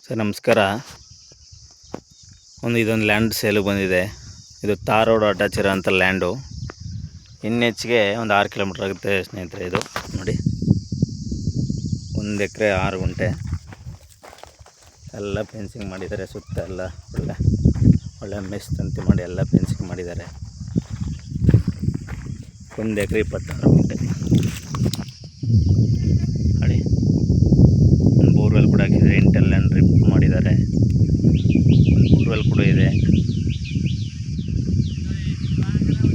Sir ನಮಸ್ಕಾರ. ಇದೊಂದು land ಸೇಲಿಗೆ ಬಂದಿದೆ. ಇದು ತಾರ್ ರೋಡ್ ಅಟ್ಯಾಚ್ ಇರೋಂಥ ಲ್ಯಾಂಡು. ಹೆಚ್ಚಿಗೆ ಒಂದು 6 ಕಿಲೋಮೀಟ್ರ್ ಆಗುತ್ತೆ ಸ್ನೇಹಿತರೆ. ಇದು ನೋಡಿ, 1 ಎಕರೆ 6 ಗುಂಟೆ. ಎಲ್ಲ ಫೆನ್ಸಿಂಗ್ ಮಾಡಿದ್ದಾರೆ. ಸುತ್ತ ಎಲ್ಲ ಒಳ್ಳೆ ಮೆಸ್ ತಂತಿ ಮಾಡಿ ಎಲ್ಲ ಫೆನ್ಸಿಂಗ್ ಮಾಡಿದ್ದಾರೆ. 1 ಎಕರೆ 26 ಗುಂಟೆ. ನೋಡಿ, ಬೋರ್ವೆಲ್ ಕೂಡ ಹಾಕಿದ್ದಾರೆ. ಇಂಟೆಲ್ ಲ್ಯಾಂಡ್ ಡ್ರಿಪ್ ಮಾಡಿದ್ದಾರೆ. ಬೋರ್ವೆಲ್ ಕೂಡ ಇದೆ.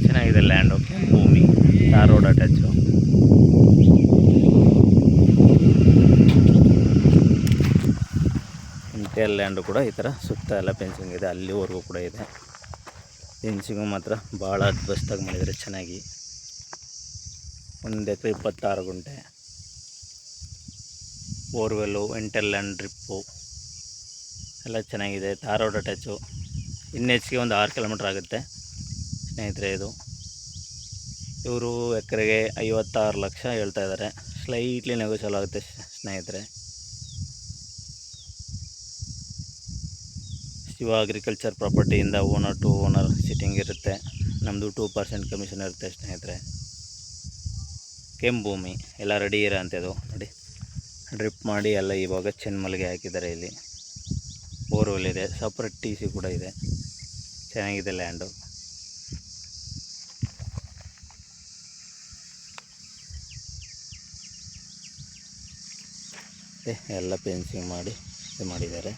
ಚೆನ್ನಾಗಿದೆ ಲ್ಯಾಂಡು. ಭೂಮಿ, ತಾರ್ ರೋಡ್ ಅಟ್ಯಾಚು. ಇಂಟೆಲ್ ಲ್ಯಾಂಡು ಕೂಡ ಈ ಥರ ಸುತ್ತ ಎಲ್ಲ ಫೆನ್ಸಿಂಗ್ ಇದೆ. ಅಲ್ಲಿವರೆಗೂ ಕೂಡ ಇದೆ. ಫೆನ್ಸಿಂಗು ಮಾತ್ರ ಭಾಳ ಅದ್ಭುತವಾಗಿ ಮಾಡಿದ್ದಾರೆ, ಚೆನ್ನಾಗಿ. 1 ಎಕರೆ 26 ಗುಂಟೆ. ಬೋರ್ವೆಲ್ಲು, ಇಂಟೆಲ್ ಲ್ಯಾಂಡ್ ಡ್ರಿಪ್ಪು ಎಲ್ಲ ಚೆನ್ನಾಗಿದೆ. Tar road attach. ಹೆಚ್ಚಿಗೆ ಒಂದು 6 ಕಿಲೋಮೀಟ್ರ್ ಆಗುತ್ತೆ ಸ್ನೇಹಿತರೆ. ಇವರು ಎಕರೆಗೆ 56 ಲಕ್ಷ ಹೇಳ್ತಾ ಇದ್ದಾರೆ. ಸ್ಲೈಟ್ಲಿ ನೆಗೋಷಿಯಬಲ್ ಆಗುತ್ತೆ ಸ್ನೇಹಿತರೆ. ಶಿವ ಅಗ್ರಿಕಲ್ಚರ್ ಪ್ರಾಪರ್ಟಿಯಿಂದ ಓನರ್ ಟು ಓನರ್ ಸಿಟ್ಟಿಂಗ್ ಇರುತ್ತೆ. ನಮ್ಮದು 2% ಕಮಿಷನ್ ಇರುತ್ತೆ ಸ್ನೇಹಿತರೆ. ಕೆಂಪು ಭೂಮಿ ಎಲ್ಲ ರೆಡಿ ಇರೋ ಅಂಥದ್ದು. ನೋಡಿ, ಡ್ರಿಪ್ ಮಾಡಿ ಎಲ್ಲ ಇವಾಗ ಚೆನ್ಮಲ್ಗೆ ಹಾಕಿದ್ದಾರೆ. ಇಲ್ಲಿ ಬೋರ್ವೆಲ್ ಇದೆ, ಸಪ್ರೇಟ್ TC ಕೂಡ ಇದೆ. ಚೆನ್ನಾಗಿದೆ ಲ್ಯಾಂಡು. ಎಲ್ಲ ಫೆನ್ಸಿಂಗ್ ಮಾಡಿ ಇದು ಮಾಡಿದ್ದಾರೆ.